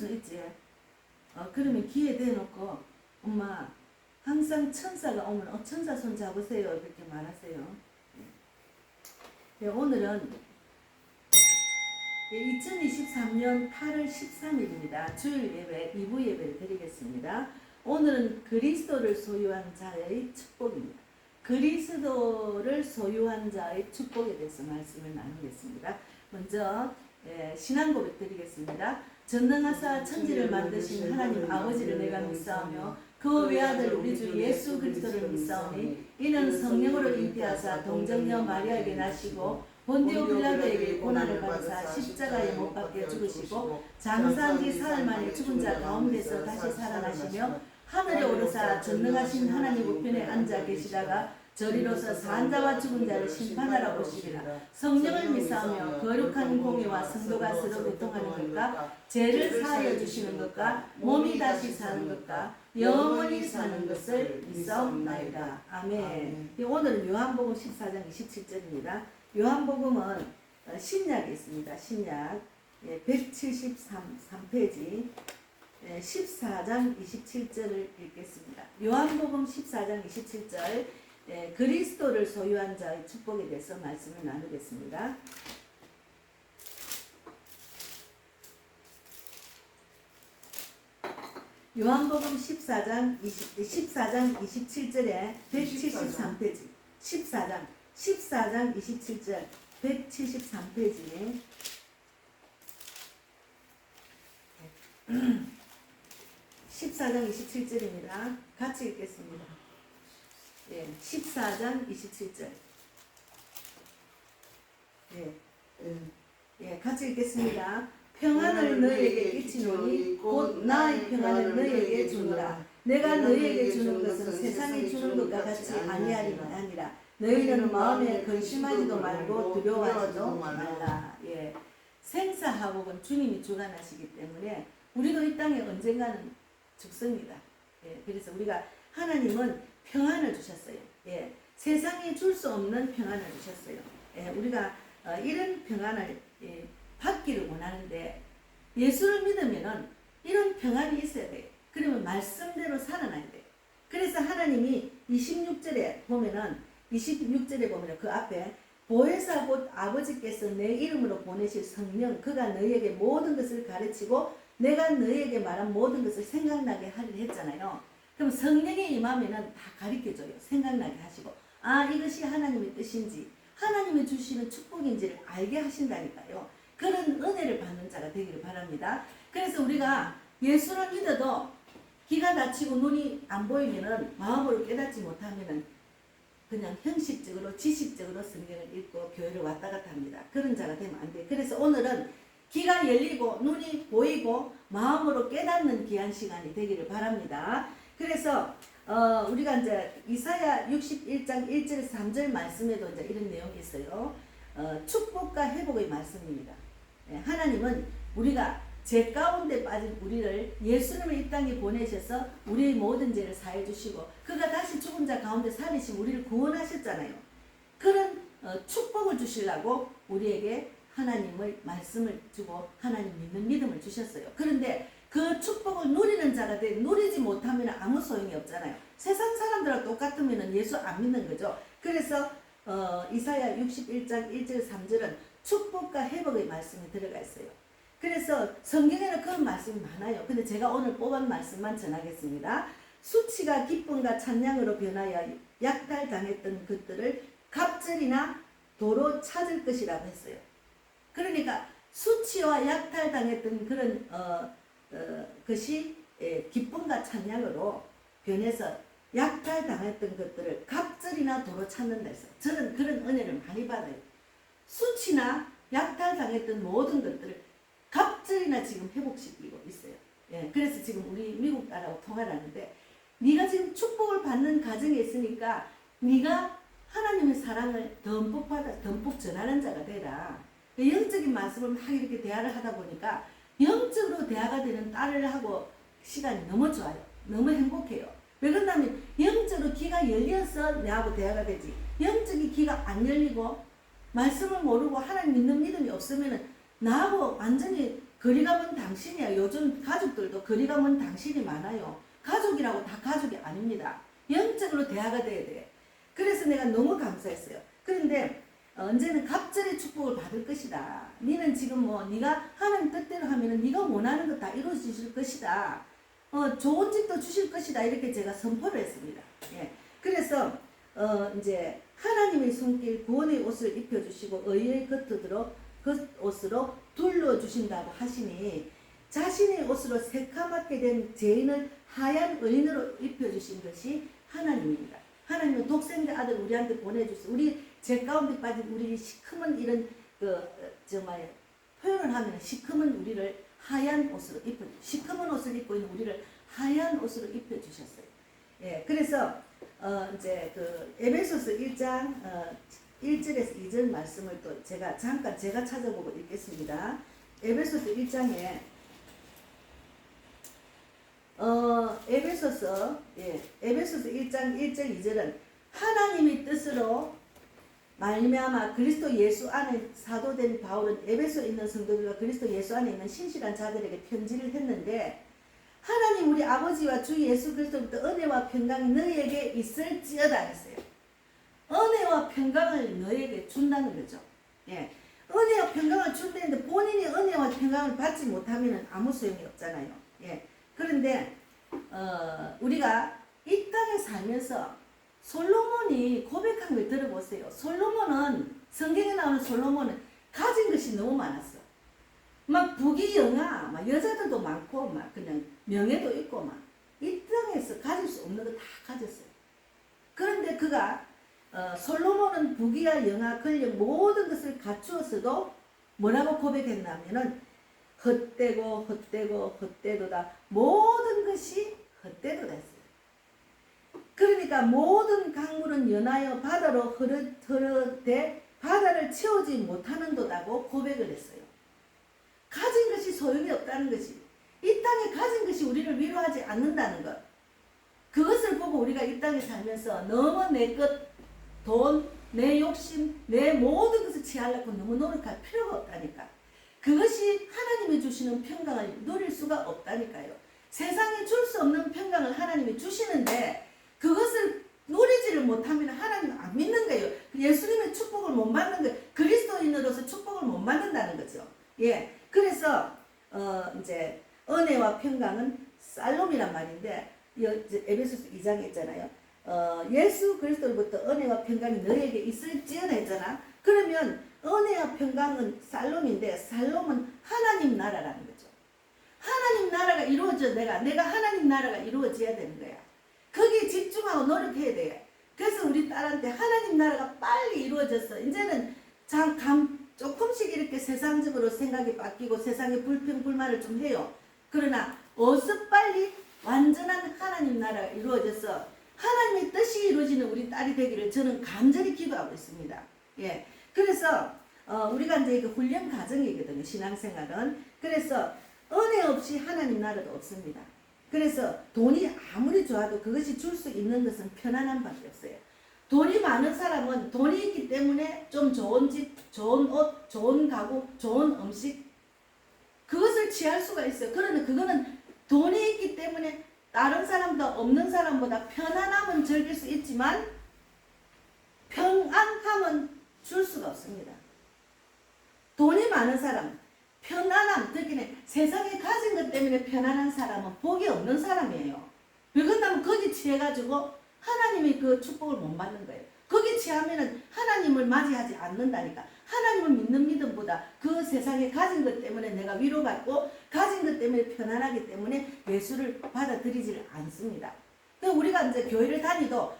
수는 있지. 그러면 귀에 대놓고 엄마 항상 천사가 오면 천사 손 잡으세요 이렇게 말하세요. 네, 오늘은 2023년 8월 13일입니다. 주일 예배 2부 예배를 드리겠습니다. 오늘은 그리스도를 소유한 자의 축복입니다. 그리스도를 소유한 자의 축복에 대해서 말씀을 나누겠습니다. 먼저 신앙 고백 드리겠습니다. 전능하사 천지를 만드신 하나님 아버지를 내가 믿사오며 그 외아들 우리 주 예수 그리스도를 믿사오니 이는 성령으로 잉태하사 동정녀 마리아에게 나시고 본디오 빌라도에게 고난을 받으사 십자가에 못 박혀 죽으시고 장사한 지 사흘 만에 죽은 자 가운데서 다시 살아나시며 하늘에 오르사 전능하신 하나님 우편에 앉아 계시다가 저리로서 산 자와 죽은 자를 심판하러 오시리라. 성령을 믿사오며 거룩한 공의와 성도가 서로 교통하는 것과 죄를 사하여 주시는 것과 몸이 다시 사는 것과 영원히 사는 것을 믿사옵나이다. 아멘. 오늘은 요한복음 14장 27절입니다. 요한복음은 신약에 있습니다. 신약 173페이지 14장 27절을 읽겠습니다. 요한복음 14장 27절 그리스도를 소유한 자의 축복에 대해서 말씀을 나누겠습니다. 요한복음 14장 27절에 173페이지 14장 27절 173페이지에 14장 27절입니다. 같이 읽겠습니다. 14장 27절. 같이 읽겠습니다. 평안을 너희에게 끼치노니 곧 나의 평안을 너희에게 주노라. 내가 너희에게 주는 것은 세상이 주는 것과 같이 아니하리는 아니라 너희는 마음에 근심하지도 말고 두려워하지도 말라. 생사화복은 주님이 주관하시기 때문에 우리도 이 땅에 언젠가는 죽습니다. 그래서 우리가 하나님은 평안을 주셨어요. 세상이 줄 수 없는 평안을 주셨어요. 우리가 이런 평안을 받기를 원하는데 예수를 믿으면은 이런 평안이 있어야 돼요. 그러면 말씀대로 살아나야 돼요. 그래서 하나님이 26절에 보면은 그 앞에 보혜사 곧 아버지께서 내 이름으로 보내실 성령 그가 너희에게 모든 것을 가르치고 내가 너희에게 말한 모든 것을 생각나게 하리라 했잖아요. 그럼 성령이 임하면은 다 가르쳐줘요. 생각나게 하시고 이것이 하나님의 뜻인지 하나님이 주시는 축복인지를 알게 하신다니까요. 그런 은혜를 받는 자가 되기를 바랍니다. 그래서 우리가 예수를 믿어도 귀가 닫히고 눈이 안 보이면은 마음으로 깨닫지 못하면은 그냥 형식적으로 지식적으로 성경을 읽고 교회를 왔다 갔다 합니다. 그런 자가 되면 안 돼요. 그래서 오늘은 귀가 열리고 눈이 보이고 마음으로 깨닫는 귀한 시간이 되기를 바랍니다. 그래서 우리가 이제 이사야 61장 1절에서 3절 말씀에도 이제 이런 내용이 있어요. 축복과 회복의 말씀입니다. 하나님은 우리가 죄 가운데 빠진 우리를 예수님을 이 땅에 보내셔서 우리의 모든 죄를 사해 주시고 그가 다시 죽은 자 가운데 살리시고 우리를 구원하셨잖아요. 그런 축복을 주시려고 우리에게 하나님의 말씀을 주고 하나님 믿는 믿음을 주셨어요. 그런데 그 축복을 누리는 자가 돼 누리지 못하면 아무 소용이 없잖아요. 세상 사람들하고 똑같으면 예수 안 믿는 거죠. 그래서 이사야 61장 1절 3절은 축복과 회복의 말씀이 들어가 있어요. 그래서 성경에는 그런 말씀이 많아요. 근데 제가 오늘 뽑은 말씀만 전하겠습니다. 수치가 기쁨과 찬양으로 변하여 약탈당했던 것들을 갑절이나 도로 찾을 것이라고 했어요. 그러니까 수치와 약탈당했던 그런 것이 기쁨과 찬양으로 변해서 약탈당했던 것들을 갑절이나 도로 찾는다 해서 저는 그런 은혜를 많이 받아요. 수치나 약탈당했던 모든 것들을 갑절이나 지금 회복시키고 있어요. 그래서 지금 우리 미국 딸하고 통화를 하는데 네가 지금 축복을 받는 가정에 있으니까 네가 하나님의 사랑을 듬뿍 전하는 자가 되라. 영적인 말씀을 막 이렇게 대화를 하다 보니까 영적으로 대화가 되는 딸을 하고 시간이 너무 좋아요. 너무 행복해요. 왜 그러냐면 영적으로 귀가 열려서 내하고 대화가 되지. 영적인 귀가 안 열리고 말씀을 모르고 하나님 믿는 믿음이 없으면 나하고 완전히 거리가 먼 당신이야. 요즘 가족들도 거리가 먼 당신이 많아요. 가족이라고 다 가족이 아닙니다. 영적으로 대화가 돼야 돼. 그래서 내가 너무 감사했어요. 그런데 언제는 갑절의 축복을 받을 것이다. 니는 지금 뭐 네가 하는 뜻대로 하면은 네가 원하는 거 다 이루어지실 것이다. 좋은 집도 주실 것이다. 이렇게 제가 선포를 했습니다. 예. 그래서 이제 하나님의 손길 구원의 옷을 입혀주시고 의의 겉옷으로 둘러주신다고 하시니 자신의 옷으로 새카맣게 된 죄인을 하얀 의인으로 입혀주신 것이 하나님입니다. 하나님은 독생자 아들 우리한테 보내주세요. 우리 죄 가운데 빠진 우리 시커먼 이런 정말 표현을 하면 시커먼 우리를 하얀 옷으로 시커먼 옷을 입고 있는 우리를 하얀 옷으로 입혀주셨어요. 예, 그래서 이제 에베소서 1장 1절에서 2절 말씀을 또 제가 잠깐 찾아보고 읽겠습니다. 에베소서 1장에 에베소서 1장 1절 2절은 하나님의 뜻으로 말미암아 그리스도 예수 안에 사도된 바울은 에베소에 있는 성도들과 그리스도 예수 안에 있는 신실한 자들에게 편지를 했는데 하나님 우리 아버지와 주 예수 그리스도부터 은혜와 평강이 너희에게 있을지어다 했어요. 은혜와 평강을 너희에게 준다는 거죠. 예. 은혜와 평강을 준다는데 본인이 은혜와 평강을 받지 못하면 아무 소용이 없잖아요. 예. 그런데 우리가 이 땅에 살면서 솔로몬이 고백한 걸 들어보세요. 솔로몬은 성경에 나오는 솔로몬은 가진 것이 너무 많았어. 막 부귀영화, 막 여자들도 많고, 막 그냥 명예도 있고, 막 이 땅에서 가질 수 없는 거 다 가졌어요. 그런데 그가 솔로몬은 부귀와 영화, 권력 모든 것을 갖추었어도 뭐라고 고백했냐면은 헛되도다. 모든 것이 헛되도다 했어요. 그러니까 모든 강물은 연하여 바다로 흐르되 바다를 채우지 못하는도다고 고백을 했어요. 가진 것이 소용이 없다는 것이, 이 땅에 가진 것이 우리를 위로하지 않는다는 것, 그것을 보고 우리가 이 땅에 살면서 너무 내 것, 돈, 내 욕심, 내 모든 것을 취하려고 너무 노력할 필요가 없다니까. 그것이 하나님이 주시는 평강을 누릴 수가 없다니까요. 세상에 줄 수 없는 평강을 하나님이 주시는데 그것을 누리지를 못하면 하나님 안 믿는 거예요. 예수님의 축복을 못 받는 거예요. 그리스도인으로서 축복을 못 받는다는 거죠. 예. 그래서 이제 은혜와 평강은 살롬이란 말인데 에베소서 2장에 있잖아요. 예수 그리스도로부터 은혜와 평강이 너희에게 있을지어다 했잖아. 그러면 은혜와 평강은 살롬인데 살롬은 하나님 나라라는 거죠. 하나님 나라가 이루어져 내가 하나님 나라가 이루어져야 되는 거야. 거기에 집중하고 노력해야 돼. 그래서 우리 딸한테 하나님 나라가 빨리 이루어졌어. 이제는 조금씩 이렇게 세상적으로 생각이 바뀌고 세상의 불평불만을 좀 해요. 그러나 어서 빨리 완전한 하나님 나라가 이루어져서 하나님의 뜻이 이루어지는 우리 딸이 되기를 저는 간절히 기도하고 있습니다. 예. 그래서 우리가 이제 그 훈련 과정이거든요. 신앙생활은. 그래서 은혜 없이 하나님 나라도 없습니다. 그래서 돈이 아무리 좋아도 그것이 줄 수 있는 것은 편안함밖에 없어요. 돈이 많은 사람은 돈이 있기 때문에 좀 좋은 집, 좋은 옷, 좋은 가구, 좋은 음식 그것을 취할 수가 있어요. 그러나 그거는 돈이 있기 때문에 다른 사람도 없는 사람보다 편안함은 즐길 수 있지만 평안함은 줄 수가 없습니다. 돈이 많은 사람, 편안함, 특히는 세상에 가진 것 때문에 편안한 사람은 복이 없는 사람이에요. 왜 그런다면 거기 취해가지고 하나님의 그 축복을 못 받는 거예요. 거기 취하면은 하나님을 맞이하지 않는다니까. 하나님을 믿는 믿음보다 그 세상에 가진 것 때문에 내가 위로받고 가진 것 때문에 편안하기 때문에 예수를 받아들이지를 않습니다. 우리가 이제 교회를 다니도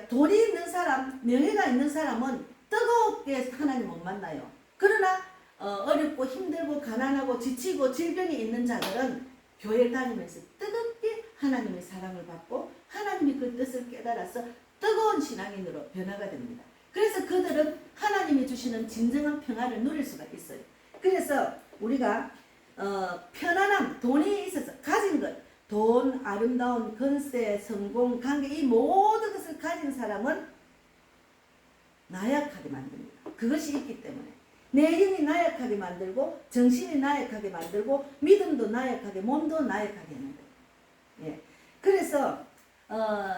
돈이 있는 사람, 명예가 있는 사람은 뜨겁게 하나님 못 만나요. 그러나 어렵고 힘들고 가난하고 지치고 질병이 있는 자들은 교회를 다니면서 뜨겁게 하나님의 사랑을 받고 하나님이 그 뜻을 깨달아서 뜨거운 신앙인으로 변화가 됩니다. 그래서 그들은 하나님이 주시는 진정한 평안을 누릴 수가 있어요. 그래서 우리가 편안함, 돈이 있어서 가진 것, 돈, 아름다운 건세, 성공, 관계 이 모든 것을 가진 사람은 나약하게 만듭니다. 그것이 있기 때문에 내 영이 나약하게 만들고 정신이 나약하게 만들고 믿음도 나약하게 몸도 나약하게 하는 거예요. 예. 그래서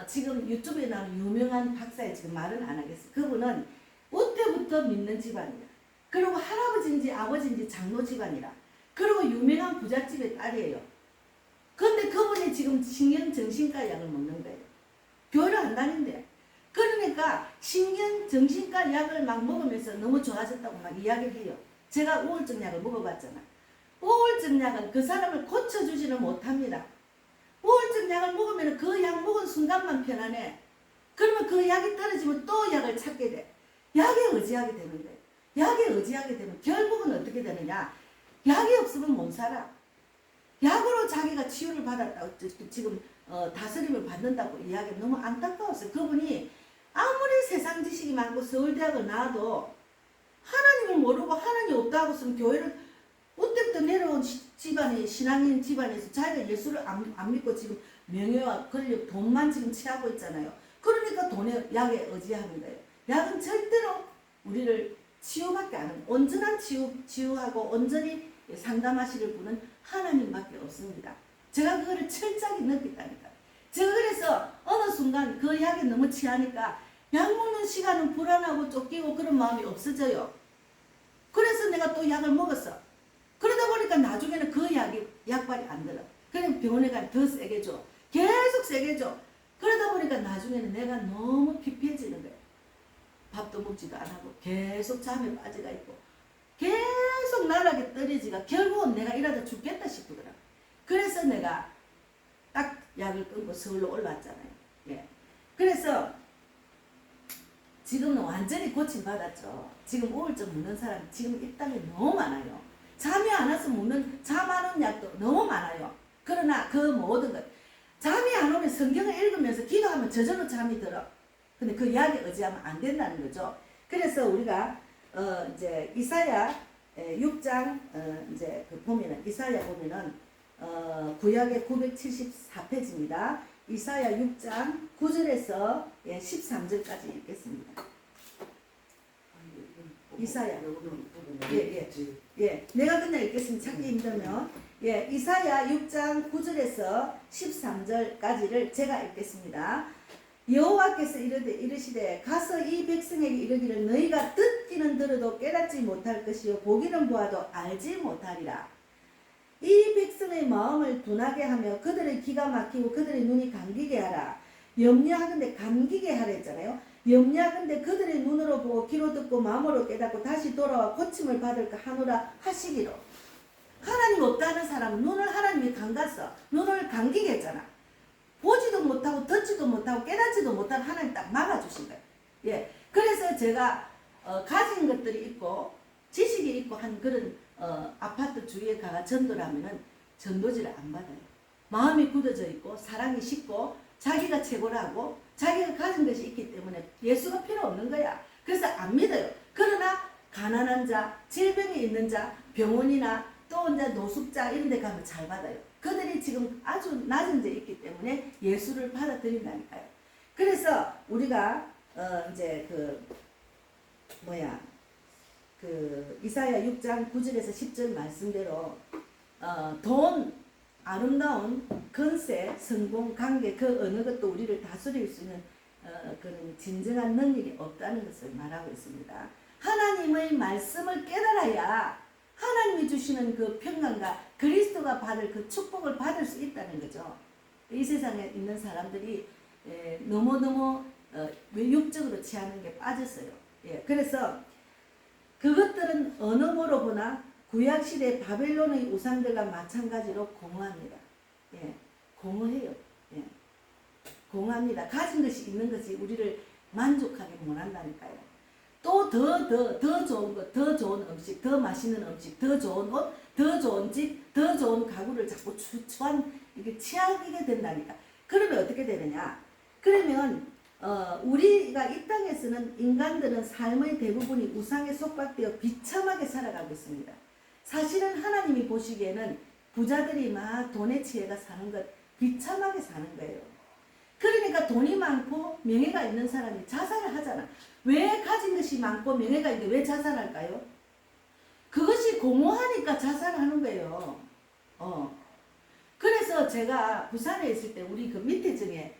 지금 유튜브에 나오는 유명한 박사의 지금 말은 안 하겠어요. 그분은 그때부터 믿는 집안이야. 그리고 할아버지인지 아버지인지 장로 집안이라. 그리고 유명한 부잣집의 딸이에요. 근데 그분이 지금 신경정신과 약을 먹는 거예요. 교회를 안 다닌대. 그러니까 신경정신과 약을 막 먹으면서 너무 좋아졌다고 막 이야기를 해요. 제가 우울증 약을 먹어봤잖아. 우울증 약은 그 사람을 고쳐주지는 못합니다. 우울증 약을 먹으면 그 약 먹은 순간만 편안해. 그러면 그 약이 떨어지면 또 약을 찾게 돼. 약에 의지하게 되는 거예요. 약에 의지하게 되면 결국은 어떻게 되느냐. 약이 없으면 못 살아. 약으로 자기가 치유를 받았다고 지금 다스림을 받는다고 이야기가 너무 안타까웠어요. 그분이 아무리 세상 지식이 많고 서울대학을 나와도 하나님을 모르고 하나님 없다고 했으면 교회를 그때부터 내려온 집안이 신앙인 집안에서 자기가 예수를 안 믿고 지금 명예와 권력 돈만 지금 취하고 있잖아요. 그러니까 돈에 약에 의지하는 거예요. 약은 절대로 우리를 치유밖에 안 해요. 온전한 치유하고 온전히 상담하실 분은 하나님밖에 없습니다. 제가 그거를 철저하게 느꼈다니까. 제가 그래서 어느 순간 그 약에 너무 취하니까 약 먹는 시간은 불안하고 쫓기고 그런 마음이 없어져요. 그래서 내가 또 약을 먹었어. 그러다 보니까 나중에는 그 약이 약발이 안 들어. 그냥 병원에 가면 더 세게 줘. 계속 세게 줘. 그러다 보니까 나중에는 내가 너무 피폐해지는 거예요. 밥도 먹지도 안 하고 계속 잠에 빠져가 있고 계속 나락에 떨어지가 결국은 내가 이러다 죽겠다 싶더라. 그래서 내가 딱 약을 끊고 서울로 올라왔잖아요. 예. 그래서 지금은 완전히 고침받았죠. 지금 우울증 먹는 사람 지금 이 땅에 너무 많아요. 잠이 안 와서 먹는 잠 안 오는 약도 너무 많아요. 그러나 그 모든 것 잠이 안 오면 성경을 읽으면서 기도하면 저절로 잠이 들어. 근데 그 약에 의지하면 안 된다는 거죠. 그래서 우리가 이제 이사야 6장 이제 그 보면은 이사야 보면은 구약의 974페이지입니다. 이사야 6장 9절에서 13절까지 읽겠습니다. 이사야 내가 그냥 읽겠습니다. 찾기 힘들면 이사야 6장 9절에서 13절까지를 제가 읽겠습니다. 여호와께서 이르시되 가서 이 백성에게 이르기를 너희가 듣기는 들어도 깨닫지 못할 것이요 보기는 보아도 알지 못하리라. 이 백성의 마음을 둔하게 하며 그들의 기가 막히고 그들의 눈이 감기게 하라. 염려하건대 감기게 하라 했잖아요. 염려하건대 그들의 눈으로 보고 귀로 듣고 마음으로 깨닫고 다시 돌아와 고침을 받을까 하노라 하시기로. 하나님 없다는 사람은 눈을 하나님이 감갔어. 눈을 감기게 했잖아. 보지도 못하고 듣지도 못하고 깨닫지도 못하는 하나님 딱 막아주신 거예요. 예. 그래서 제가 가진 것들이 있고 지식이 있고 한 그런 아파트 주위에 가가 전도를 하면은 전도지를 안 받아요. 마음이 굳어져 있고 사랑이 식고 자기가 최고라고 자기가 가진 것이 있기 때문에 예수가 필요 없는 거야. 그래서 안 믿어요. 그러나 가난한 자, 질병이 있는 자, 병원이나 또 이제 노숙자 이런 데 가면 잘 받아요. 그들이 지금 아주 낮은 데 있기 때문에 예수를 받아들인다니까요. 그래서 우리가 이제 이사야 6장 9절에서 10절 말씀대로 돈, 아름다운 건세, 성공, 관계 그 어느 것도 우리를 다스릴 수 있는 그런 진정한 능력이 없다는 것을 말하고 있습니다. 하나님의 말씀을 깨달아야 하나님이 주시는 그 평강과 그리스도가 받을 그 축복을 받을 수 있다는 거죠. 이 세상에 있는 사람들이 너무너무 육적으로 취하는 게 빠졌어요. 예, 그래서 그것들은 어느 모로 보나 구약시대 바벨론의 우상들과 마찬가지로 공허합니다. 예, 공허해요. 예, 공허합니다. 가진 것이 있는 것이 우리를 만족하게 못한다니까요. 또 더 좋은 것, 더 좋은 음식, 더 맛있는 음식, 더 좋은 옷, 더 좋은 집, 더 좋은 가구를 자꾸 이게 취하게 된다니까. 그러면 어떻게 되느냐? 그러면 우리가 이 땅에서는 인간들은 삶의 대부분이 우상에 속박되어 비참하게 살아가고 있습니다. 사실은 하나님이 보시기에는 부자들이 막 돈에 취해가 사는 것 비참하게 사는 거예요. 그러니까 돈이 많고 명예가 있는 사람이 자살을 하잖아. 왜 가진 것이 많고 명예가 있는데 왜 자살할까요? 그것이 공허하니까 자살하는 거예요. 그래서 제가 부산에 있을 때 우리 그 밑에 중에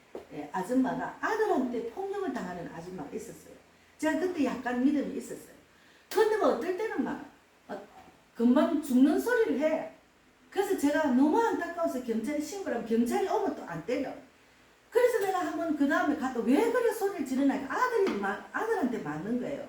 아줌마가 아들한테 폭력을 당하는 아줌마가 있었어요. 제가 그때 약간 믿음이 있었어요. 근데 뭐 어떨 때는 막 금방 죽는 소리를 해. 그래서 제가 너무 안타까워서 경찰에 신고를 하면 경찰이 오면 또 안 때려. 그래서 내가 한번 그 다음에 갔다 왜 그래 소리를 지르나 아들한테 맞는 거예요.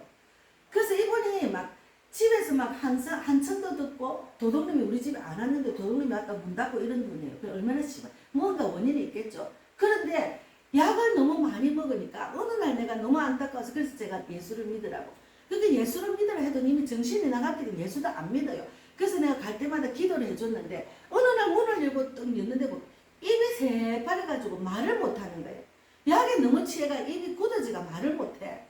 그래서 이분이 막 집에서 막 한참도 듣고 도둑놈이 우리 집에 안 왔는데 도둑놈이 왔다 문 닫고 이런 분이에요. 얼마나 심한 뭔가 원인이 있겠죠. 그런데 약을 너무 많이 먹으니까 어느 날 내가 너무 안타까워서 그래서 제가 예수를 믿으라고. 근데 예수를 믿으라 해도 이미 정신이 나갔기 때문에 예수도 안 믿어요. 그래서 내가 갈 때마다 기도를 해줬는데 어느 날 문을 열고 딱 열는데 뭐 입이 새파래가지고 말을 못하는 거예요. 약에 너무 취해가 입이 굳어지가 말을 못해.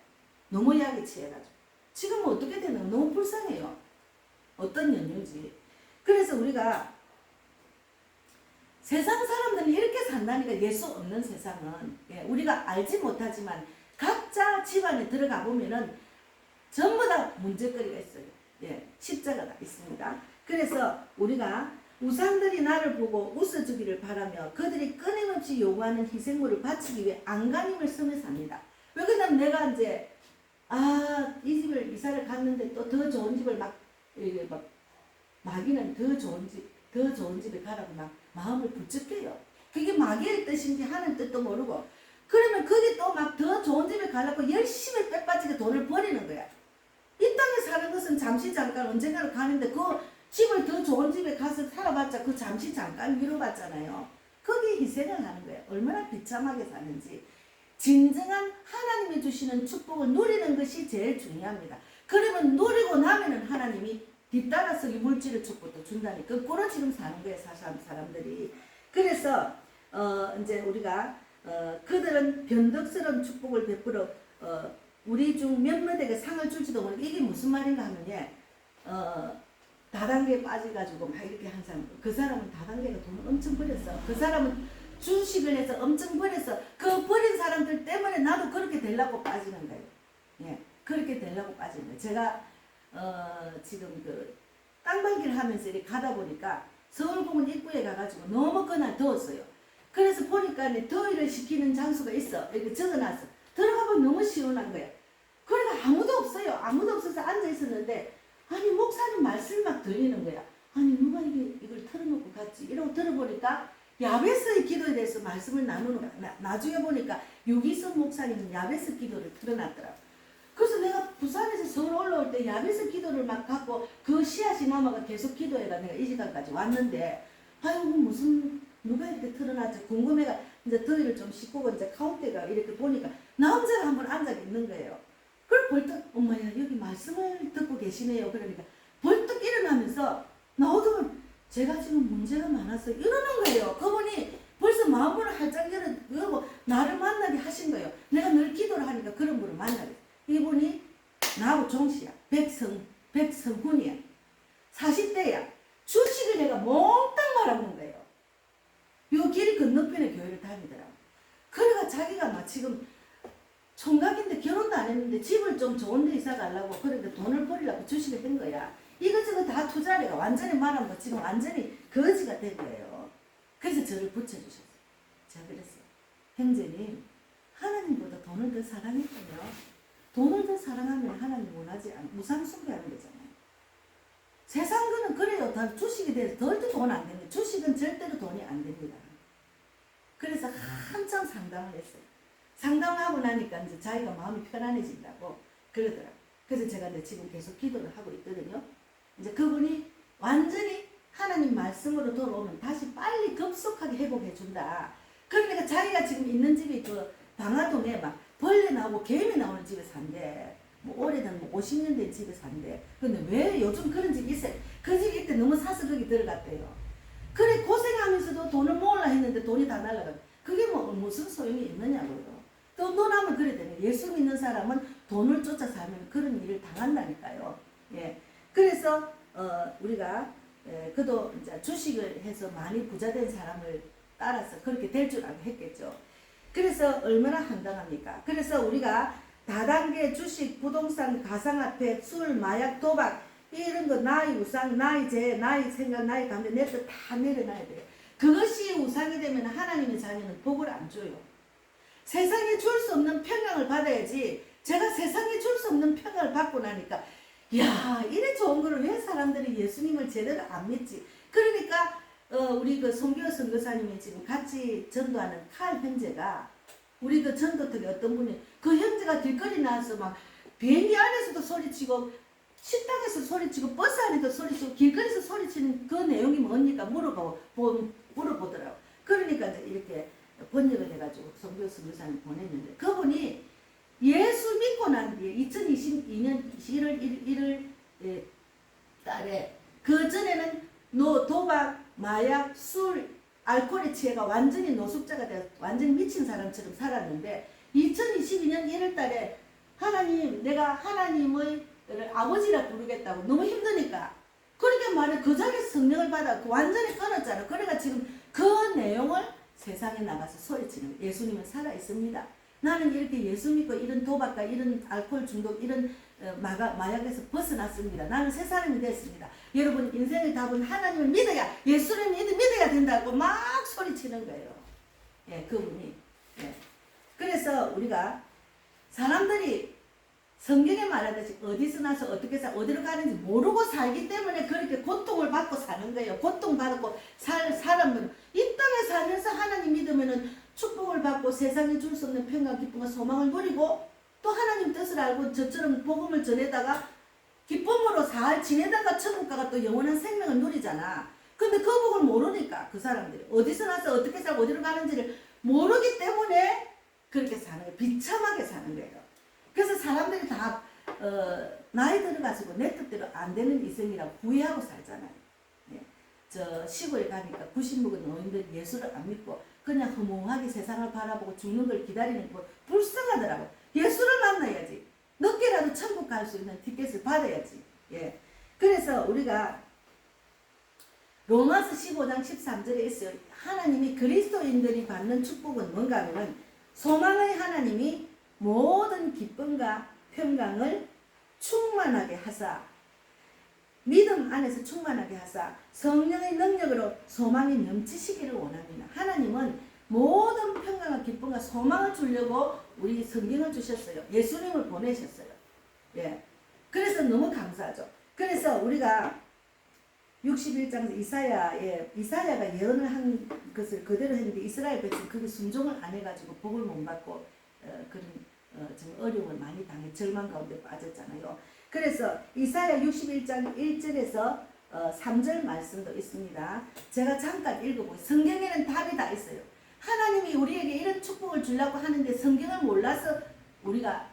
너무 약에 취해가지고. 지금은 어떻게 되나 너무 불쌍해요. 어떤 연유인지. 그래서 우리가 세상 사람들은 이렇게 산다니까 예수 없는 세상은 우리가 알지 못하지만 각자 집안에 들어가 보면은 전부 다 문제거리가 있어요. 십자가가 있습니다. 그래서 우리가 우상들이 나를 보고 웃어주기를 바라며 그들이 끊임없이 요구하는 희생물을 바치기 위해 안간힘을 쓰며 삽니다. 왜 그러냐면 내가 이제 이 집을 이사를 갔는데 또 더 좋은 집을 마귀는 더 좋은 집에 가라고 막 마음을 붙잡게요. 그게 마귀의 뜻인지 하는 뜻도 모르고 그러면 거기 또 막 더 좋은 집에 가려고 열심히 빼빠지게 돈을 버리는 거야. 이 땅에 사는 것은 잠시 잠깐 언젠가는 가는데 그 집을 더 좋은 집에 가서 살아봤자 그 잠시 잠깐 위로받잖아요. 거기에 희생을 하는 거예요. 얼마나 비참하게 사는지. 진정한 하나님이 주시는 축복을 누리는 것이 제일 중요합니다. 그러면 누리고 나면은 하나님이 뒤따라서 이 물질의 축복도 준다니 거꾸로 지금 사는 거예요. 사람들이. 그래서 이제 우리가 그들은 변덕스러운 축복을 베풀어 우리 중 몇몇에게 상을 줄지도 모르고 이게 무슨 말인가 하면 다단계에 빠져가지고 막 이렇게 한 사람 그 사람은 다단계가 돈을 엄청 버렸어. 그 사람은 주식을 해서 엄청 버려서 그 버린 사람들 때문에 나도 그렇게 되려고 빠지는 거예요. 그렇게 되려고 빠지는 거예요. 제가 지금 그 땅밟기를 하면서 이렇게 가다 보니까 서울공원 입구에 가가지고 너무 그날 더웠어요. 그래서 보니까 더위를 식히는 장소가 있어. 이렇게 적어놨어. 들어가보면 너무 시원한 거예요. 그러니까 아무도 없어요. 아무도 없어서 앉아 있었는데 아니 목사님 말씀 막 들리는 거야. 아니 누가 이걸 틀어놓고 갔지? 이러고 들어보니까 야베스의 기도에 대해서 말씀을 나누는 거야. 나중에 보니까 유기성 목사님은 야베스 기도를 틀어놨더라고. 그래서 내가 부산에서 서울 올라올 때 야베스 기도를 막 갖고 그 씨앗이 남아가 계속 기도해가 내가 이 시간까지 왔는데 아이고 무슨 누가 이렇게 틀어놨지 궁금해가 이제 더위를 좀 식고 이제 가운데가 이렇게 보니까 나 혼자가 한번 앉아 있는 거예요. 그걸 벌떡 엄마야 여기 말씀을 듣고 계시네요. 그러니까 벌떡 일어나면서 나오더니 제가 지금 문제가 많아서 이러는 거예요. 그분이 벌써 마음문을 활짝 열고 나를 만나게 하신 거예요. 내가 늘 기도를 하니까 그런 분을 만나게. 이분이 나하고 종시야. 백성훈이야. 40대야. 주식을 내가 몽땅 말아먹는 거예요. 요 길이 건너편에 교회를 다니더라고. 그래가 자기가 막 지금 총각인데 결혼도 안 했는데 집을 좀 좋은 데 이사 가려고 그러니까 돈을 벌이려고 주식을 한 거야. 이것저것 다 투자를 해가 완전히 말하면 지금 완전히 거지가 된 거예요. 그래서 저를 붙여주셨어요. 제가 그랬어요. 형제님 하나님보다 돈을 더 사랑했군요. 돈을 더 사랑하면 하나님 원하지 않아. 무상숭배하는 거잖아요. 세상 거는 그래요. 다 주식에 대해서 절대 돈 안 됩니다. 주식은 절대로 돈이 안 됩니다. 그래서 한참 상담을 했어요. 상담하고 나니까 이제 자기가 마음이 편안해진다고 그러더라고요. 그래서 제가 이제 지금 계속 기도를 하고 있거든요. 이제 그분이 완전히 하나님 말씀으로 돌아오면 다시 빨리 급속하게 회복해 준다. 그러니까 자기가 지금 있는 집이 그 방화동에 막 벌레 나오고 개미 나오는 집에 산대. 뭐 오래된 뭐 50년 된 집에 산대. 근데 왜 요즘 그런 집이 있어요? 그 집이 이때 너무 사서 거기 들어갔대요. 그래 고생하면서도 돈을 모으려 했는데 돈이 다 날라가. 그게 뭐 무슨 소용이 있느냐고요. 또 논하면 그래 되네. 예수 믿는 사람은 돈을 쫓아 살면 그런 일을 당한다니까요. 그래서 우리가 그도 이제 주식을 해서 많이 부자된 사람을 따라서 그렇게 될 줄 알고 했겠죠. 그래서 얼마나 황당합니까? 그래서 우리가 다단계 주식, 부동산, 가상화폐, 술, 마약, 도박 이런 거 나의 우상, 나의 죄, 나의 생각, 나의 감정, 내 뜻 다 내려놔야 돼요. 그것이 우상이 되면 하나님의 자녀는 복을 안 줘요. 세상에 줄 수 없는 평강을 받아야지. 제가 세상에 줄 수 없는 평강을 받고 나니까 야, 이래 좋은 거를 왜 사람들이 예수님을 제대로 안 믿지? 그러니까 우리 그 송교 선교사님이 지금 같이 전도하는 칼 형제가 우리 그 전도특에 어떤 분이 그 형제가 길거리 나와서 막 비행기 안에서도 소리치고 식당에서 소리치고 버스 안에서 소리치고 길거리에서 소리치는 그 내용이 뭡니까? 물어보더라고. 그러니까 이렇게 번역을 해가지고 송교 선교사님 보냈는데 그분이 예수 믿고 난 뒤에 2022년 1월 1일 달에 그 전에는 도박, 마약, 술, 알코올에 취해가 완전히 노숙자가 되어 완전히 미친 사람처럼 살았는데 2022년 1월 달에 하나님, 내가 하나님의 아버지라 부르겠다고 너무 힘드니까 그렇게 말해 그 자리에서 성령을 받아 완전히 끊었잖아. 그러니까 지금 그 내용을 세상에 나가서 소리치는 예수님은 살아있습니다. 나는 이렇게 예수 믿고 이런 도박과 이런 알코올 중독 이런 마약에서 벗어났습니다. 나는 새 사람이 됐습니다. 여러분 인생의 답은 하나님을 믿어야 예수를 믿어야 된다고 막 소리치는 거예요. 예, 그분이. 예. 그래서 우리가 사람들이 성경에 말하듯이 어디서 나서 어떻게 어디로 가는지 모르고 살기 때문에 그렇게 고통을 받고 사는 거예요. 고통받고 사람들은 이 땅에 살면서 하나님 믿으면은 축복을 받고 세상에 줄 수 없는 평강, 기쁨과 소망을 누리고 또 하나님 뜻을 알고 저처럼 복음을 전해다가 기쁨으로 잘 지내다가 천국 가가 또 영원한 생명을 누리잖아. 근데 그 복을 모르니까 그 사람들이 어디서 나서 어떻게 살고 어디로 가는지를 모르기 때문에 그렇게 사는 거예요. 비참하게 사는 거예요. 그래서 사람들이 다 나이 들어가지고 내 뜻대로 안 되는 이생이라고 후회하고 살잖아요. 예. 저 시골에 가니까 90 먹은 노인들 예수를 안 믿고 그냥 허무하게 세상을 바라보고 죽는 걸 기다리는 거 불쌍하더라고. 예수를 만나야지. 늦게라도 천국 갈 수 있는 티켓을 받아야지. 예. 그래서 우리가 로마서 15장 13절에 있어요. 하나님이 그리스도인들이 받는 축복은 뭔가 하면 소망의 하나님이 모든 기쁨과 평강을 충만하게 하사 믿음 안에서 충만하게 하사 성령의 능력으로 소망이 넘치시기를 원합니다. 하나님은 모든 평강과 기쁨과 소망을 주려고 우리 성경을 주셨어요. 예수님을 보내셨어요. 예. 그래서 너무 감사하죠. 그래서 우리가 61장 이사야가 예언을 한 것을 그대로 했는데 이스라엘 백성 그게 순종을 안 해가지고 복을 못 받고 좀 어려움을 많이 당해 절망 가운데 빠졌잖아요. 그래서 이사야 61장 1절에서 3절 말씀도 있습니다. 제가 잠깐 읽어보겠습니다. 성경에는 답이 다 있어요. 하나님이 우리에게 이런 축복을 주려고 하는데 성경을 몰라서 우리가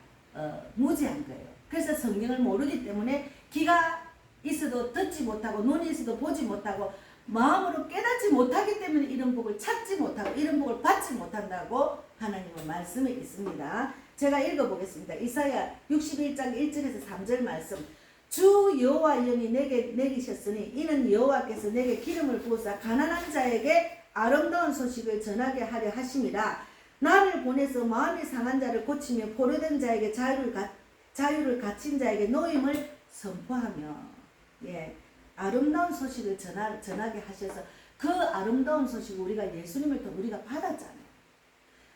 무지한 거예요. 그래서 성경을 모르기 때문에 귀가 있어도 듣지 못하고 눈이 있어도 보지 못하고 마음으로 깨닫지 못하기 때문에 이런 복을 찾지 못하고 이런 복을 받지 못한다고 하나님의 말씀이 있습니다. 제가 읽어보겠습니다. 이사야 61장 1절에서 3절 말씀. 주 여호와 영이 내게 내리셨으니 이는 여호와께서 내게 기름을 부으사 가난한 자에게 아름다운 소식을 전하게 하려 하심이라. 나를 보내서 마음이 상한 자를 고치며 포로된 자에게 자유를 갇힌 자에게 노임을 선포하며. 예, 아름다운 소식을 전하게 하셔서 그 아름다운 소식을 우리가 예수님을 통해 우리가 받았잖아요.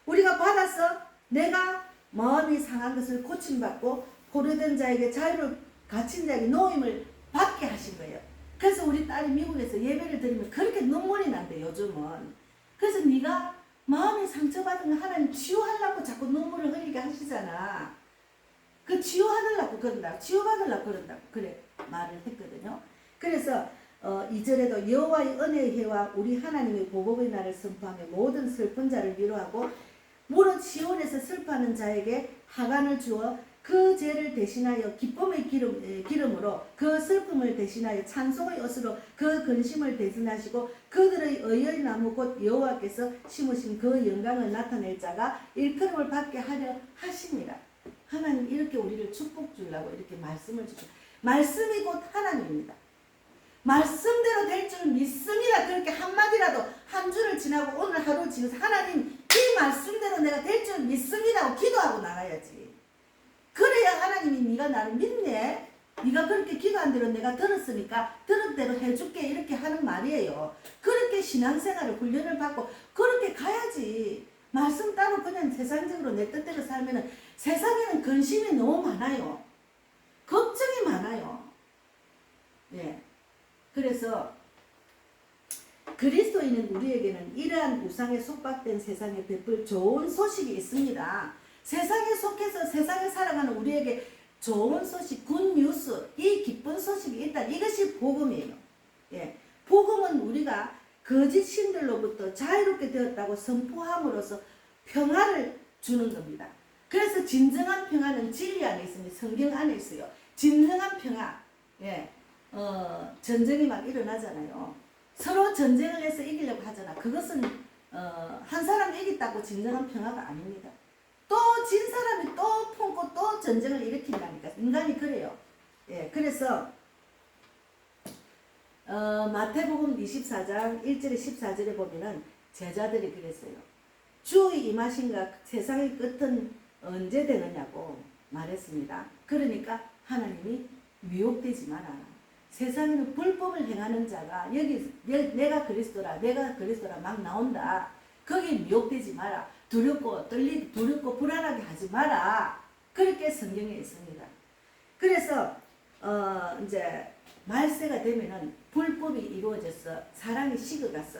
우리가 받아서 내가 마음이 상한 것을 고침받고 포로된 자에게 자유를 갇힌 자에게 노임을 받게 하신 거예요. 그래서 우리 딸이 미국에서 예배를 드리면 그렇게 눈물이 난대 요즘은. 그래서 네가 마음이 상처받은 거 하나님 치유하려고 자꾸 눈물을 흘리게 하시잖아. 그 치유하려고 그런다. 치유받으려고 그런다. 그래 말을 했거든요. 그래서 2절에도 여호와의 은혜의 해와 우리 하나님의 보복의 날을 선포하며 모든 슬픈 자를 위로하고 무릇 시온에서 슬퍼하는 자에게 하간을 주어 그 죄를 대신하여 기쁨의 기름으로 그 슬픔을 대신하여 찬송의 옷으로 그 근심을 대신하시고 그들의 의의 나무 곧 여호와께서 심으신 그 영광을 나타낼 자가 일컬음을 받게 하려 하십니다. 하나님 이렇게 우리를 축복 주려고 이렇게 말씀을 주죠. 말씀이 곧 하나님입니다. 말씀대로 될 줄 믿습니다. 그렇게 한마디라도 한 주를 지나고 오늘 하루 지나서 하나님 이 말씀대로 내가 될 줄 믿습니다 하고 기도하고 나가야지. 그래야 하나님이 네가 나를 믿네. 네가 그렇게 기도한 대로 내가 들었으니까 들은 대로 해줄게 이렇게 하는 말이에요. 그렇게 신앙생활을 훈련을 받고 그렇게 가야지. 말씀 따로 그냥 세상적으로 내 뜻대로 살면은 세상에는 근심이 너무 많아요. 걱정이 많아요. 예. 그래서 그리스도인은 우리에게는 이러한 우상에 속박된 세상에 베풀 좋은 소식이 있습니다. 세상에 속해서 세상에 살아가는 우리에게 좋은 소식, 굿뉴스, 이 기쁜 소식이 있다. 이것이 복음이에요. 예. 복음은 우리가 거짓 신들로부터 자유롭게 되었다고 선포함으로써 평안을 주는 겁니다. 그래서 진정한 평안은 진리 안에 있습니다. 성경 안에 있어요. 진정한 평안. 예. 전쟁이 막 일어나잖아요. 서로 전쟁을 해서 이기려고 하잖아. 그것은 한 사람이 이겼다고 진정한 평화가 아닙니다. 또 진 사람이 또 품고 또 전쟁을 일으킨다니까. 인간이 그래요. 예, 그래서 마태복음 24장 1절에 14절에 보면은 제자들이 그랬어요. 주의 임하신가 세상의 끝은 언제 되느냐고 말했습니다. 그러니까 하나님이 미혹되지 마라. 세상에는 불법을 행하는 자가 여기 내가 그리스도라 막 나온다. 거기에 미혹되지 마라. 두렵고 불안하게 하지 마라. 그렇게 성경에 있습니다. 그래서 이제 말세가 되면은 불법이 이루어져서 사랑이 식어갔어.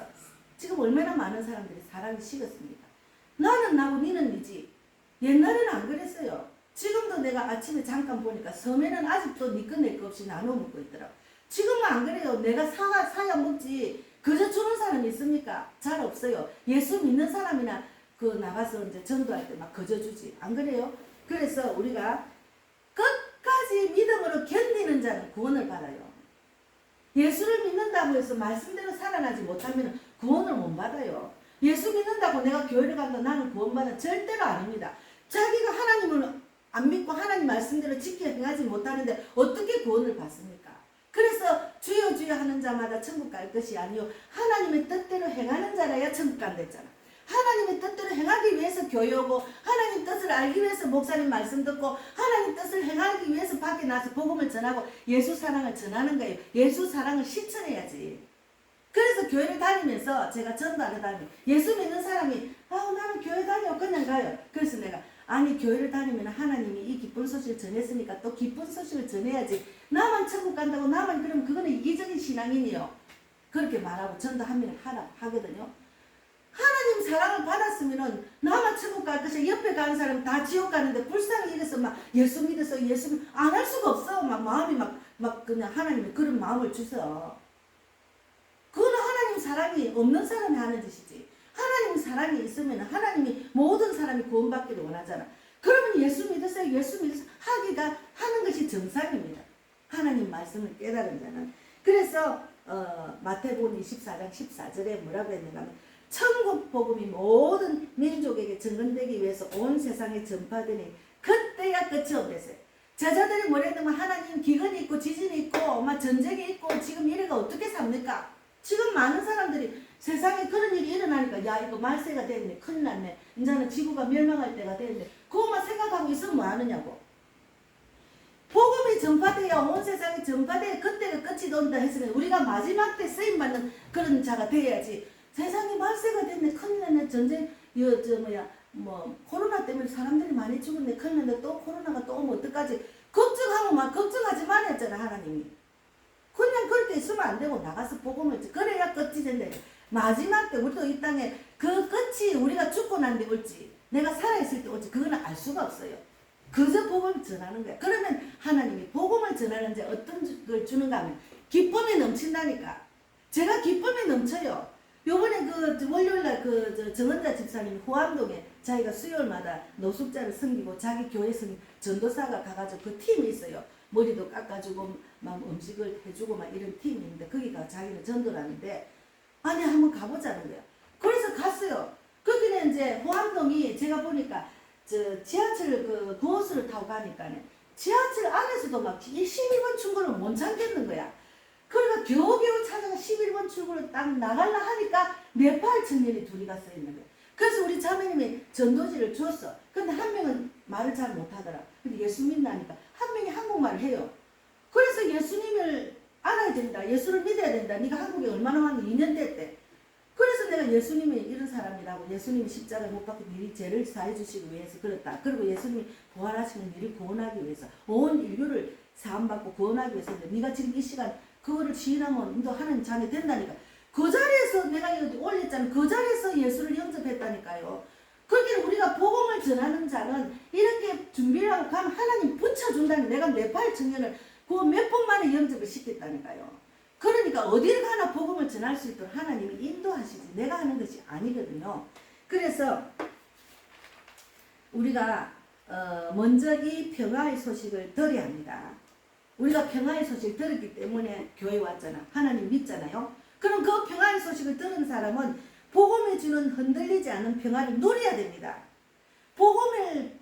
지금 얼마나 많은 사람들이 사랑이 식었습니다. 나는 나고 니는 니지. 옛날에는 안 그랬어요. 지금도 내가 아침에 잠깐 보니까 섬에는 아직도 니 거 내 거 없이 나눠 먹고 있더라고. 지금은 안 그래요. 내가 사야 먹지. 그저 주는 사람이 있습니까? 잘 없어요. 예수 믿는 사람이나 나가서 이제 전도할 때 막 거저 주지. 안 그래요? 그래서 우리가 끝까지 믿음으로 견디는 자는 구원을 받아요. 예수를 믿는다고 해서 말씀대로 살아나지 못하면 구원을 못 받아요. 예수 믿는다고 내가 교회를 간다 나는 구원받아 절대로 아닙니다. 자기가 하나님을 안 믿고 하나님 말씀대로 지켜 행하지 못하는데 어떻게 구원을 받습니까? 그래서 주여 주여 하는 자마다 천국 갈 것이 아니요 하나님의 뜻대로 행하는 자라야 천국 간댔잖아. 하나님의 뜻대로 행하기 위해서 교회 오고 하나님 뜻을 알기 위해서 목사님 말씀 듣고 하나님 뜻을 행하기 위해서 밖에 나서 복음을 전하고 예수 사랑을 전하는 거예요. 예수 사랑을 실천해야지. 그래서 교회를 다니면서 제가 전도하러 다니면 예수 믿는 사람이 나는 교회 다녀 그냥 가요. 그래서 내가 아니 교회를 다니면 하나님이 이 기쁜 소식을 전했으니까 또 기쁜 소식을 전해야지. 나만 천국 간다고 나만 그러면 그거는 이기적인 신앙인이요. 그렇게 말하고 전도하면 하거든요. 하나님 사랑을 받았으면은 나만 천국 갈 것이 옆에 가는 사람 다 지옥 가는데 불쌍히 이래서 막 예수 믿어서 예수 안 할 수가 없어. 막 마음이 막 그냥 하나님이 그런 마음을 주셔. 그거는 하나님 사랑이 없는 사람이 하는 짓이지. 하나님 사랑이 있으면 하나님이 모든 사람이 구원받기를 원하잖아. 그러면 예수 믿으세요. 예수 믿으세요. 하는 것이 정상입니다. 하나님 말씀을 깨달은 자는. 그래서 마태복음 24장 14절에 뭐라고 했는가 하면 천국 복음이 모든 민족에게 전언되기 위해서 온 세상에 전파되니 그때야 끝이 없겠어요. 제자들이 뭐랬냐면 하나님 기근이 있고 지진이 있고 막 전쟁이 있고 지금 이래가 어떻게 삽니까? 지금 많은 사람들이 세상에 그런 일이 일어나니까 야 이거 말세가 됐네 큰일 났네 이제는 지구가 멸망할 때가 됐네 그것만 생각하고 있으면 뭐 하느냐고. 복음이 전파돼야 온 세상에 전파돼야 그때가 끝이 돈다 했으면 우리가 마지막 때 쓰임받는 그런 자가 돼야지. 세상이 말세가 됐네 큰일 났네 전쟁 코로나 때문에 사람들이 많이 죽었네 큰일 났네 또 코로나가 또 오면 어떡하지 걱정하고 막 걱정하지 말랬잖아 하나님이. 그냥 그렇게 있으면 안 되고 나가서 복음을 그래야 끝이 된대. 마지막 때 우리도 이 땅에 그 끝이 우리가 죽고 난 뒤 올지 내가 살아있을 때 올지 그거는 알 수가 없어요. 그저 복음을 전하는 거야. 그러면 하나님이 복음을 전하는 자 어떤 걸 주는가 하면 기쁨이 넘친다니까. 제가 기쁨이 넘쳐요. 요번에 월요일날 정은자 집사님이 호암동에 자기가 수요일마다 노숙자를 섬기고 자기 교회에서 전도사가 가가지고 그 팀이 있어요. 머리도 깎아주고 막 음식을 해주고 막 이런 팀이 있는데 거기가 자기는 전도를 하는데 아니 한번 가보자는 거야. 그래서 갔어요. 거기는 이제 호암동이 제가 보니까 지하철 도어스를 타고 가니까 지하철 안에서도 막 11번 출구를 못 찾겠는 거야. 그러니까 겨우겨우 찾아가 11번 출구를 딱 나가려 하니까 네팔 청년이 둘이 서 있는 거야. 그래서 우리 자매님이 전도지를 줬어. 근데 한 명은 말을 잘 못하더라. 근데 예수 믿나니까 한 명이 한국말을 해요. 그래서 예수님을 알아야 된다. 예수를 믿어야 된다. 네가 한국에 얼마나 왔니? 2년 됐대. 그래서 내가 예수님이 이런 사람이라고, 예수님이 십자가에 못 박혀 미리 죄를 사해 주시기 위해서 그렇다. 그리고 예수님이 부활하시면 미리 구원하기 위해서, 온 인류를 사함받고 구원하기 위해서. 네가 지금 이 시간 그거를 시인하면 너 하나님 자녀 된다니까. 그 자리에서 내가 이거 올렸잖아. 그 자리에서 예수를 영접했다니까요. 그러니까 우리가 복음을 전하는 자는 이렇게 준비를 하고 가면 하나님 붙여준다니. 내가 네팔 청년을 그 몇 번 만에 영접을 시켰다니까요. 그러니까 어디를 가나 복음을 전할 수 있도록 하나님이 인도하시지 내가 하는 것이 아니거든요. 그래서 우리가 먼저 이 평화의 소식을 들어야 합니다. 우리가 평화의 소식을 들었기 때문에 교회 왔잖아. 하나님 믿잖아요. 그럼 그 평화의 소식을 들은 사람은 복음이 주는 흔들리지 않는 평화를 누려야 됩니다. 복음을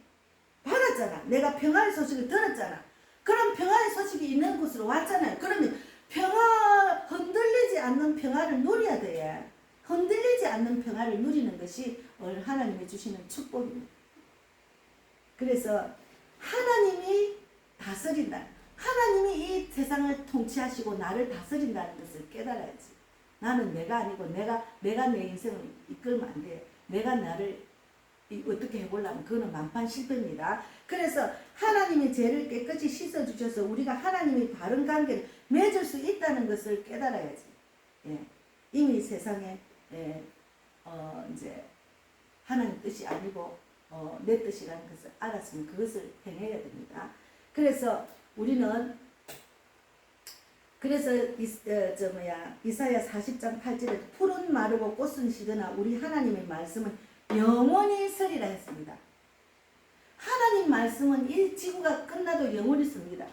받았잖아. 내가 평화의 소식을 들었잖아. 그럼 평화의 소식이 있는 곳으로 왔잖아요. 그러면 흔들리지 않는 평화를 누려야 돼. 흔들리지 않는 평화를 누리는 것이 오늘 하나님이 주시는 축복입니다. 그래서 하나님이 다스린다. 하나님이 이 세상을 통치하시고 나를 다스린다는 것을 깨달아야지. 나는 내가 아니고 내가 내 인생을 이끌면 안 돼. 내가 나를 어떻게 해보려면 그거는 만판 실패입니다. 그래서 하나님의 죄를 깨끗이 씻어주셔서 우리가 하나님의 바른 관계를 맺을 수 있다는 것을 깨달아야지. 예. 이미 세상에 이제 하나님 뜻이 아니고 내 뜻이라는 것을 알았으면 그것을 행해야 됩니다. 그래서 우리는 이사야 40장 8절에 푸른 마르고 꽃은 시드나 우리 하나님의 말씀은 영원히 서리라 했습니다. 하나님 말씀은 이 지구가 끝나도 영원히 섭니다.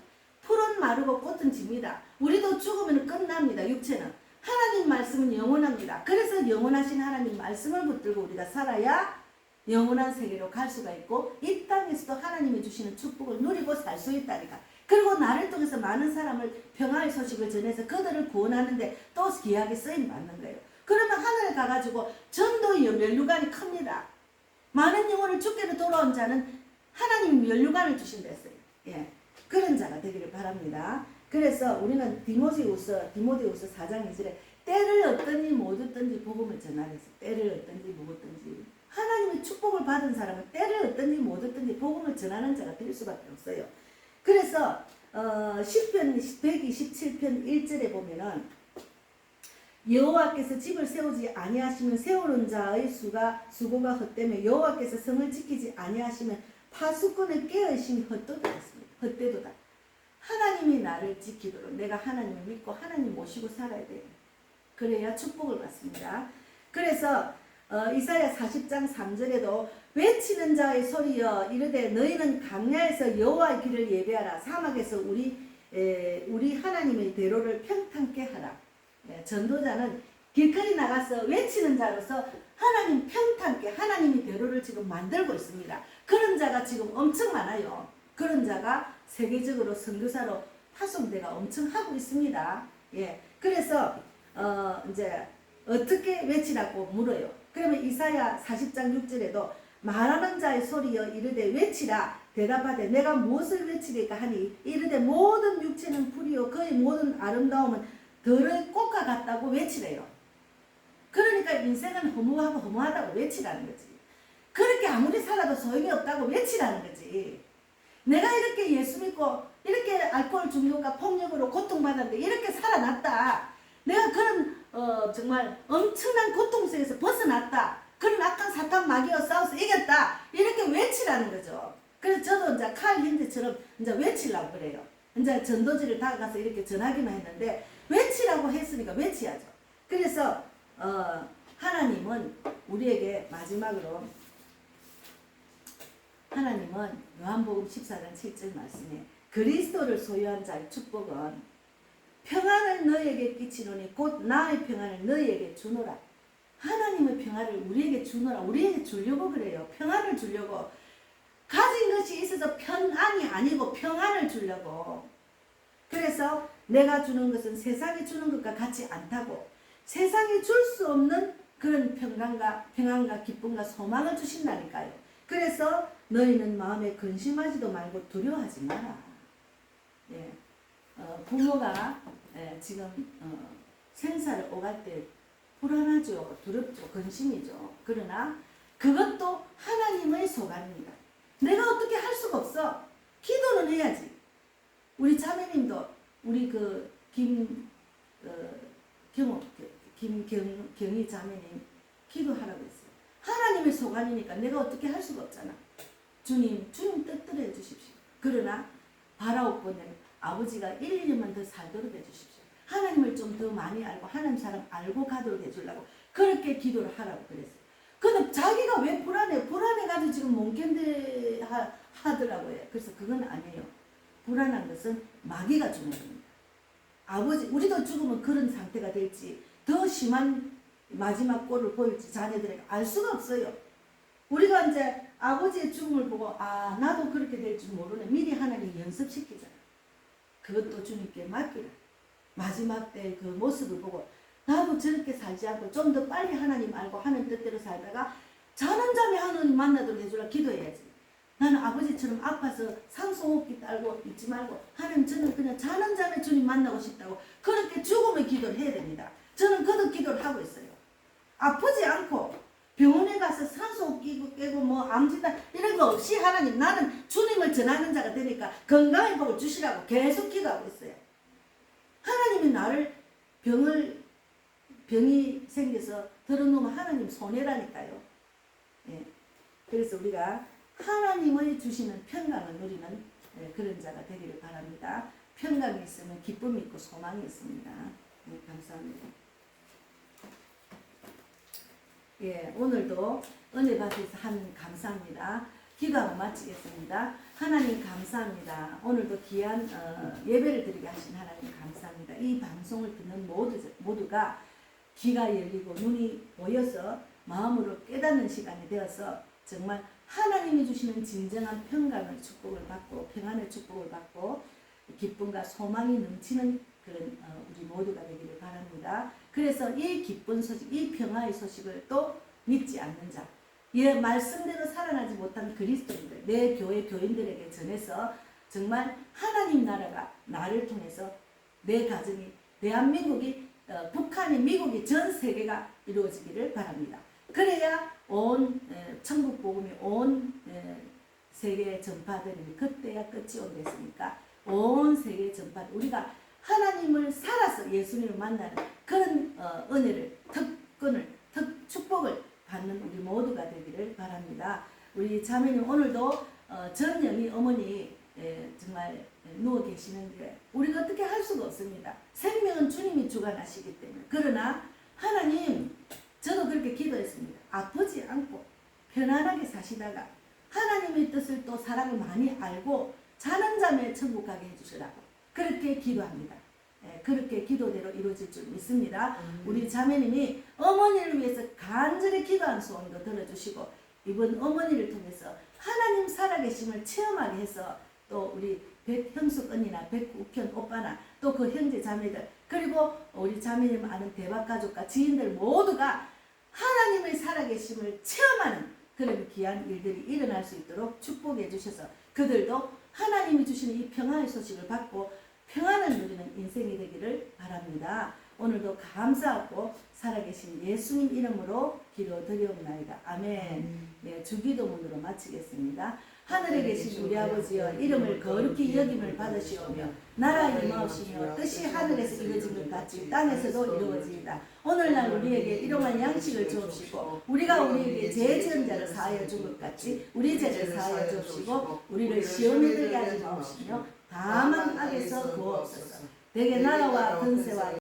푸른 마르고 꽃은 집니다. 우리도 죽으면 끝납니다. 육체는. 하나님 말씀은 영원합니다. 그래서 영원하신 하나님 말씀을 붙들고 우리가 살아야 영원한 세계로 갈 수가 있고 이 땅에서도 하나님이 주시는 축복을 누리고 살 수 있다니까. 그리고 나를 통해서 많은 사람을 평화의 소식을 전해서 그들을 구원하는데 또 귀하게 쓰임 받는 거예요. 그러면 하늘에 가가지고 전도의 면류관이 큽니다. 많은 영혼을 주께로 돌아온 자는 하나님 면류관을 주신다 했어요. 예, 그런 자가 되기를 바랍니다. 그래서 우리는 디모데후서 4장 2절에 때를 얻든지 못 얻든지 복음을 전하래서 때를 얻든지 못 얻든지 하나님의 축복을 받은 사람은 때를 얻든지 못 얻든지 복음을 전하는 자가 될 수밖에 없어요. 그래서 시편 127편 1절에 보면은 여호와께서 집을 세우지 아니하시면 세우는 자의 수고가 헛되며 여호와께서 성을 지키지 아니하시면 파수꾼의 깨어있음이 헛되도다. 하나님이 나를 지키도록 내가 하나님을 믿고 하나님 모시고 살아야 돼요. 그래야 축복을 받습니다. 그래서 이사야 40장 3절에도 외치는 자의 소리여 이르되 너희는 강야에서 여호와의 길을 예배하라. 사막에서 우리 하나님의 대로를 평탄케 하라. 전도자는 길거리 나가서 외치는 자로서 하나님 평탄케 하나님의 대로를 지금 만들고 있습니다. 그런 자가 지금 엄청 많아요. 그런 자가 세계적으로 선교사로 파송대가 엄청 하고 있습니다. 예, 그래서 이제 어떻게 외치라고 물어요. 그러면 이사야 40장 6절에도 말하는 자의 소리여 이르되 외치라. 대답하되 내가 무엇을 외치리까 하니 이르되 모든 육체는 불이요 그의 모든 아름다움은 들의 꽃과 같다고 외치래요. 그러니까 인생은 허무하고 허무하다고 외치라는 거지. 그렇게 아무리 살아도 소용이 없다고 외치라는 거지. 내가 이렇게 예수 믿고 이렇게 알코올 중독과 폭력으로 고통받았는데 이렇게 살아났다. 내가 그런 정말 엄청난 고통 속에서 벗어났다. 그런 악한 사탄 마귀와 싸워서 이겼다. 이렇게 외치라는 거죠. 그래서 저도 이제 칼 힌드처럼 이제 외치려고 그래요. 이제 전도지를 다가가서 이렇게 전하기만 했는데 외치라고 했으니까 외치야죠. 그래서 하나님은 우리에게 마지막으로 하나님은 요한복음 14장 7절 말씀에 그리스도를 소유한 자의 축복은 평안을 너희에게 끼치노니 곧 나의 평안을 너희에게 주노라. 하나님의 평안을 우리에게 주노라. 우리에게 주려고 그래요. 평안을 주려고. 가진 것이 있어서 편안이 아니고 평안을 주려고. 그래서 내가 주는 것은 세상이 주는 것과 같지 않다고. 세상이 줄 수 없는 그런 평안과 기쁨과 소망을 주신다니까요. 그래서 너희는 마음에 근심하지도 말고 두려워하지 마라. 예. 부모가 지금 생사를 오갈 때 불안하죠, 두렵죠, 근심이죠. 그러나 그것도 하나님의 소관입니다. 내가 어떻게 할 수가 없어. 기도는 해야지. 우리 자매님도 우리 그 김경희 자매님 기도하라고 했어요. 하나님의 소관이니까 내가 어떻게 할 수가 없잖아. 주님 뜻대로 해주십시오. 그러나 바라옵건대로 아버지가 1, 2년만 더 살도록 해주십시오. 하나님을 좀 더 많이 알고 하나님 사람 알고 가도록 해주려고 그렇게 기도를 하라고 그랬어요. 근데 자기가 왜 불안해가지고 지금 못 견뎌 하더라고요. 그래서 그건 아니에요. 불안한 것은 마귀가 주는 겁니다. 아버지, 우리도 죽으면 그런 상태가 될지 더 심한 마지막 꼴을 보일지 자녀들에게 알 수가 없어요. 우리가 이제 아버지의 죽음을 보고 나도 그렇게 될 줄 모르네. 미리 하나님 연습시키잖아. 그것도 주님께 맡기라. 마지막 때 그 모습을 보고 나도 저렇게 살지 않고 좀 더 빨리 하나님 알고 하는 뜻대로 살다가 자는 잠에 하나님 만나도록 해주라 기도해야지. 나는 아버지처럼 아파서 산소호흡기 딸고 있지 말고 하나님 저는 그냥 자는 잠에 주님 만나고 싶다고 그렇게 죽음의 기도를 해야 됩니다. 저는 거듭 기도를 하고 있어요. 아프지 않고 병원에 가서 산소호흡기 깨고 뭐 암진단 이런 거 없이 하나님 나는 주님을 전하는 자가 되니까 건강의 복을 주시라고 계속 기도하고 있어요. 하나님이 나를 병이 생겨서 들어놓으면 하나님 손해라니까요. 예. 그래서 우리가 하나님의 주시는 평강을 누리는 그런 자가 되기를 바랍니다. 평강이 있으면 기쁨이 있고 소망이 있습니다. 네, 감사합니다. 예, 오늘도 은혜 받으셔서 하나님 감사합니다. 기도하고 마치겠습니다. 하나님 감사합니다. 오늘도 귀한 예배를 드리게 하신 하나님 감사합니다. 이 방송을 듣는 모두가 귀가 열리고 눈이 보여서 마음으로 깨닫는 시간이 되어서 정말 하나님이 주시는 진정한 평강을 축복을 받고 평안의 축복을 받고 기쁨과 소망이 넘치는 그런 우리 모두가 되기를 바랍니다. 그래서 이 기쁜 소식, 이 평화의 소식을 또 믿지 않는 자, 말씀대로 살아나지 못한 그리스도인들, 내 교회 교인들에게 전해서 정말 하나님 나라가 나를 통해서 내 가정이, 대한민국이, 북한이, 미국이, 전 세계가 이루어지기를 바랍니다. 그래야 온 천국 복음이 온 세계에 전파되는 그때야 끝이 온댔으니까 온 세계에 전파. 우리가 하나님을 살아서 예수님을 만나는 그런 은혜를, 특권을, 축복을 받는 우리 모두가 되기를 바랍니다. 우리 자매님 오늘도 전영희 어머니 정말 누워 계시는데 우리가 어떻게 할 수가 없습니다. 생명은 주님이 주관하시기 때문에. 그러나 하나님, 저도 그렇게 기도했습니다. 아프지 않고 편안하게 사시다가 하나님의 뜻을 또 사랑을 많이 알고 자는 잠에 천국 가게 해주시라고 그렇게 기도합니다. 그렇게 기도대로 이루어질 줄 믿습니다. 우리 자매님이 어머니를 위해서 간절히 기도한 소원도 들어주시고 이번 어머니를 통해서 하나님 살아계심을 체험하게 해서 또 우리 백형숙 언니나 백욱현 오빠나 또 그 형제 자매들 그리고 우리 자매님 아는 대박가족과 지인들 모두가 하나님의 살아계심을 체험하는 그런 귀한 일들이 일어날 수 있도록 축복해 주셔서 그들도 하나님이 주시는 이 평화의 소식을 받고 평안을 누리는 인생이 되기를 바랍니다. 오늘도 감사하고 살아계신 예수님 이름으로 기도드리옵나이다. 아멘. 네, 주기도문으로 마치겠습니다. 하늘에 계신 우리 아버지여 이름을 거룩히 여김을 받으시오며 나라 임하옵시며 뜻이 하늘에서 이루어진 것 같이 땅에서도 이루어지이다. 오늘날 우리에게 일용할 양식을 주옵시고 우리가 우리에게 죄 지은 자를 사하여 준 것 같이 우리 죄를 사하여 주옵시고 우리를 시험에 들게 하지 마옵시며 다만 악에서 구하옵소서. 대개 나라와 근세와